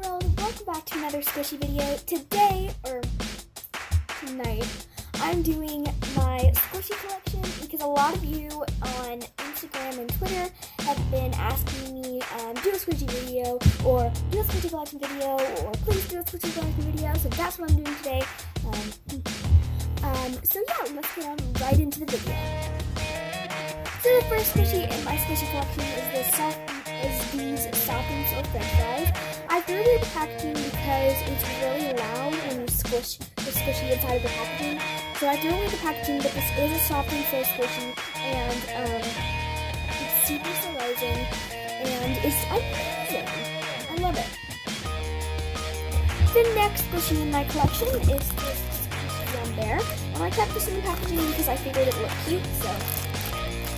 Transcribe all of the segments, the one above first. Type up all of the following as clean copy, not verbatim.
world, welcome back to another squishy video. Today, or tonight, I'm doing my squishy collection because a lot of you on Instagram and Twitter have been asking me, do a squishy video, or do a squishy collection video, or please do a squishy collection video, so that's what I'm doing today. So yeah, let's get on right into the video. So the first squishy in my squishy collection is these soft and soap french fries. I threw away the packaging because it's really loud when you squish the squishy inside of the packaging. So I threw away the packaging, but this is a soft and soap squishy, and it's super surprising, and it's amazing. I love it. The next squishy in my collection is this Yum Bear, and I kept this in the packaging because I figured it looked cute, so.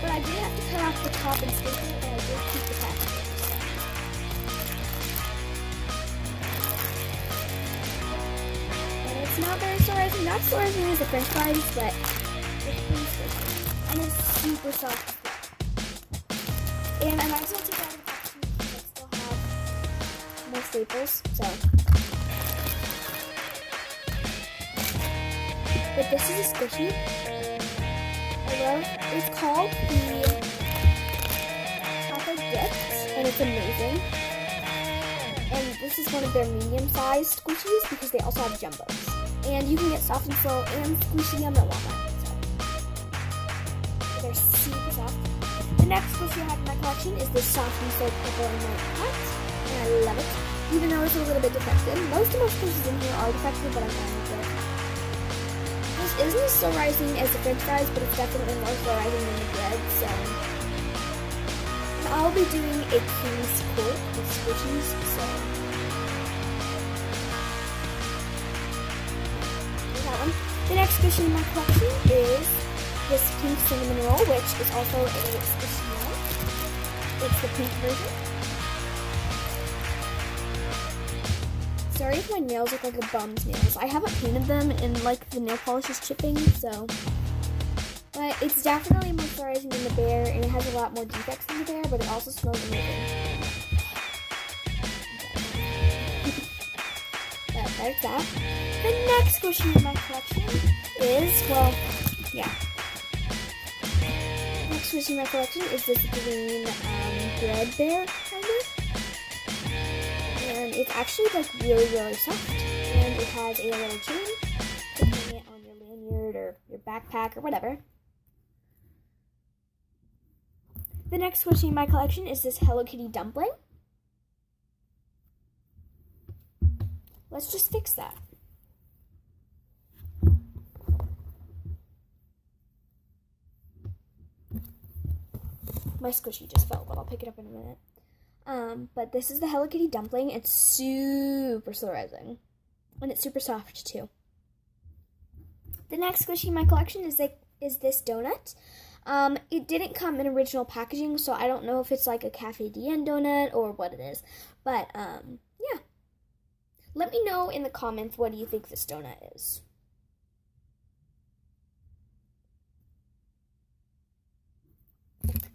But I did have to cut off the top and staple it, and I did keep the packaging. And it's not very surprising, not so surprising as the french fries, but it's pretty squishy. And it's super soft as well. And I might as well take it out of the packaging because I still have more staples, so. But this is a squishy. It's called the Chocolate Dips, and it's amazing. And this is one of their medium-sized squishies because they also have jumbos. And you can get soft and slow and squishy yum at Walmart. So they're super soft. The next squishy I have in my collection is this soft and soap purple and white hot, and I love it. Even though it's a little bit defective. Most of my squishies in here are defective, but I'm fine with it. This isn't as slow rising as the french fries, but it's definitely more slow rising than the bread, so. And I'll be doing a King's Court with squishies, so. That one. The next squishy in my collection is this pink cinnamon roll, which is also a squishy roll. It's the pink version. Sorry if my nails look like a bum's nails. I haven't painted them and like the nail polish is chipping, so. But it's definitely more surprising than the bear, and it has a lot more defects than the bear, but it also smells amazing. But there's that. The next squishy in my collection is, well, yeah. The next squishy in my collection is this green bread bear, kind of. And it's actually like really, really soft, and it has a little chain to hang it on your lanyard or your backpack or whatever. The next squishy in my collection is this Hello Kitty dumpling. Let's just fix that. My squishy just fell, but I'll pick it up in a minute. But this is the Hello Kitty dumpling. It's super slow rising, and it's super soft too. The next squishy in my collection is this donut. It didn't come in original packaging, so I don't know if it's like a Cafe Dien donut or what it is. But yeah, let me know in the comments what do you think this donut is.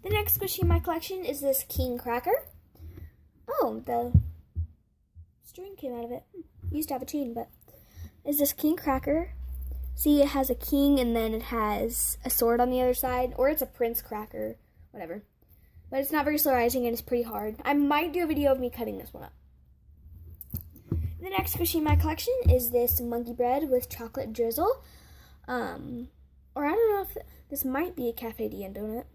The next squishy in my collection is this King cracker. Oh, the string came out of it. Used to have a chain, but is this King cracker. See, it has a king and then it has a sword on the other side, or it's a prince cracker, whatever. But it's not very slow rising and it's pretty hard. I might do a video of me cutting this one up. The next squishy in my collection is this monkey bread with chocolate drizzle. Or I don't know if this might be a Cafe Dien donut.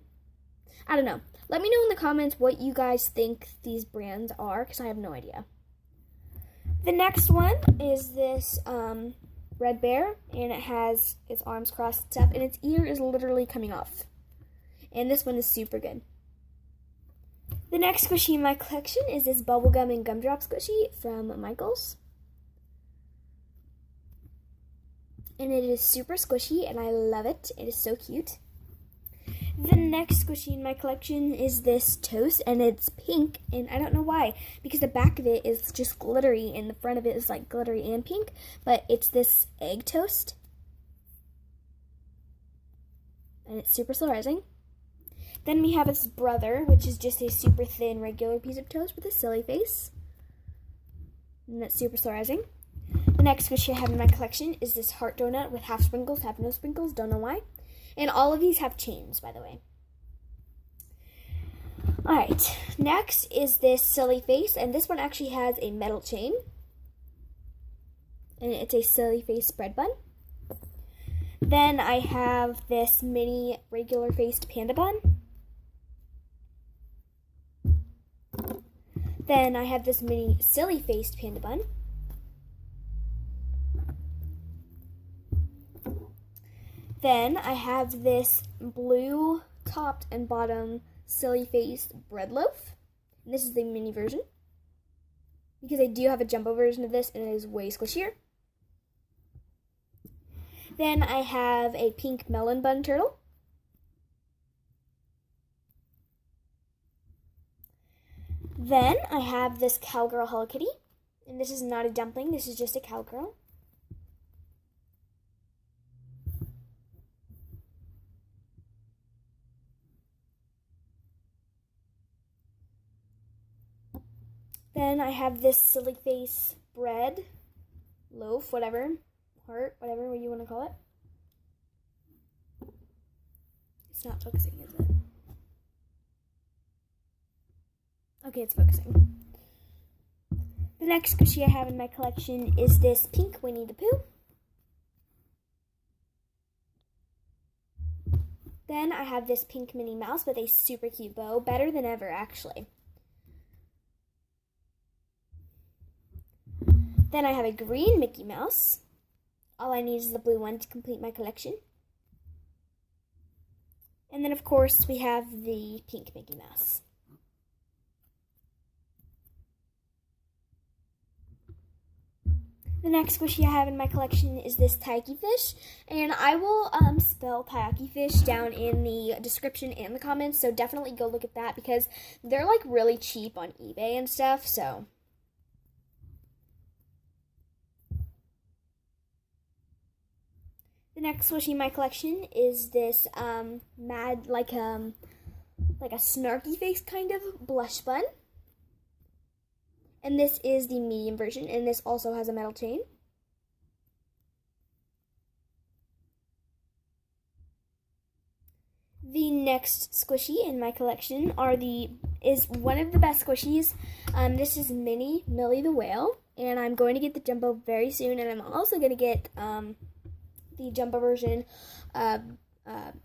I don't know. Let me know in the comments what you guys think these brands are, because I have no idea. The next one is this red bear, and it has its arms crossed and stuff, and its ear is literally coming off. And this one is super good. The next squishy in my collection is this bubblegum and gumdrop squishy from Michaels. And it is super squishy, and I love it. It is so cute. The next squishy in my collection is this toast, and it's pink, and I don't know why, because the back of it is just glittery, and the front of it is like glittery and pink, but it's this egg toast, and it's super slow rising. Then we have its brother, which is just a super thin regular piece of toast with a silly face. and that's super solarizing. The next squishy I have in my collection is this heart donut with half sprinkles, half no sprinkles, don't know why. And all of these have chains, by the way. Alright, next is this silly face, and this one actually has a metal chain. And it's a silly face spread bun. Then I have this mini regular faced panda bun. Then I have this mini silly faced panda bun. Then I have this blue topped and bottom silly faced bread loaf. And this is the mini version, because I do have a jumbo version of this and it is way squishier. Then I have a pink melon bun turtle. Then I have this cowgirl Hello Kitty, and this is not a dumpling, this is just a cowgirl. Then I have this silly face bread loaf, whatever, heart, whatever you want to call it. It's not focusing, is it? Okay, it's focusing. The next squishy I have in my collection is this pink Winnie the Pooh. Then I have this pink Minnie Mouse with a super cute bow, better than ever actually. Then I have a green Mickey Mouse. All I need is the blue one to complete my collection. And then of course we have the pink Mickey Mouse. The next squishy I have in my collection is this taiyaki fish, and I will spell taiyaki fish down in the description and the comments, so definitely go look at that because they're like really cheap on eBay and stuff, so. The next squishy in my collection is this mad, like a snarky face kind of blush bun. And this is the medium version, and this also has a metal chain. The next squishy in my collection is one of the best squishies. This is Mini Millie the Whale, and I'm going to get the jumbo very soon, and I'm also going to get the jumbo version. I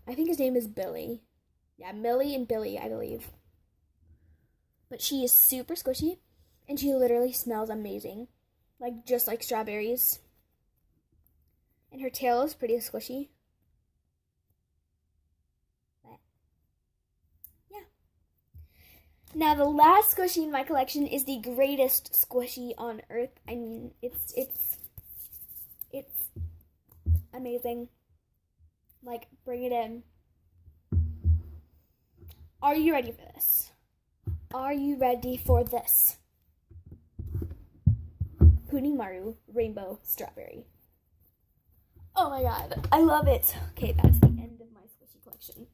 think his name is Billy. Yeah, Millie and Billy, I believe. But she is super squishy. And she literally smells amazing, like just like strawberries. And her tail is pretty squishy. But yeah. Now the last squishy in my collection is the greatest squishy on earth. I mean, it's amazing. Like, bring it in. Are you ready for this? Are you ready for this? Maru Rainbow Strawberry. Oh my god, I love it. Okay, that's the end of my squishy collection.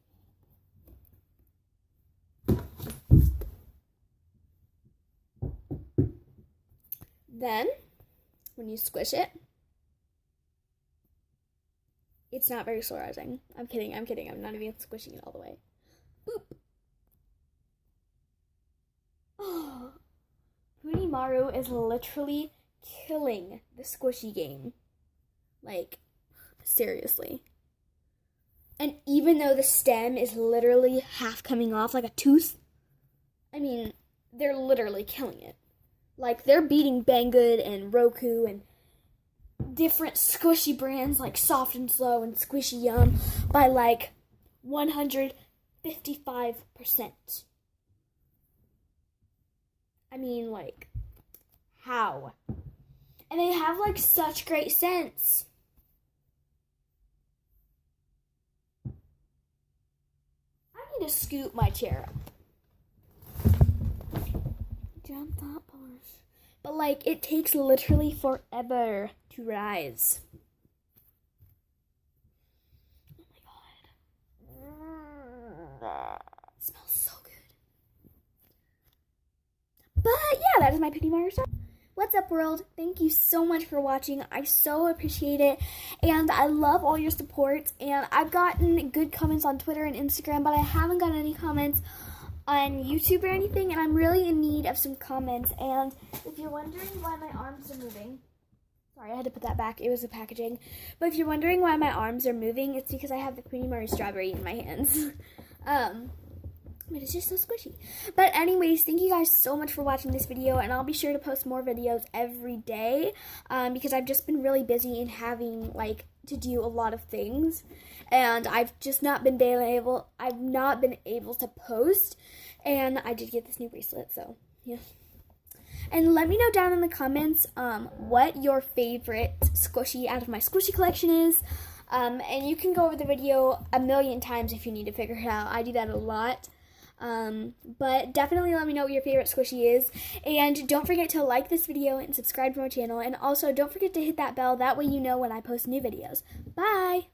Then, when you squish it, it's not very solarizing. I'm kidding. I'm not even squishing it all the way. Boop. Oh, Maru is literally killing the squishy game. Like, seriously. And even though the stem is literally half coming off like a tooth, I mean, they're literally killing it. Like, they're beating Banggood and Roku and different squishy brands like Soft and Slow and Squishy Yum by like 155%. I mean, like, how? And they have, like, such great scents. I need to scoop my chair up. Jump that push. But, like, it takes literally forever to rise. Oh my god. It smells so good. But, yeah, that is my Maru stuff. What's up, world? Thank you so much for watching. I so appreciate it, and I love all your support. And I've gotten good comments on Twitter and Instagram, but I haven't gotten any comments on YouTube or anything, and I'm really in need of some comments. And if you're wondering why my arms are moving, sorry, I had to put that back. It was the packaging. But if you're wondering why my arms are moving, it's because I have the Queenie Murray strawberry in my hands. But it's just so squishy. But anyways, thank you guys so much for watching this video, and I'll be sure to post more videos every day because I've just been really busy and having to do a lot of things, and I've just not been able to post. And I did get this new bracelet, so yeah. And let me know down in the comments what your favorite squishy out of my squishy collection is. And you can go over the video a million times if you need to figure it out. I do that a lot. But definitely let me know what your favorite squishy is. And don't forget to like this video and subscribe to my channel. And also don't forget to hit that bell. That way you know when I post new videos. Bye!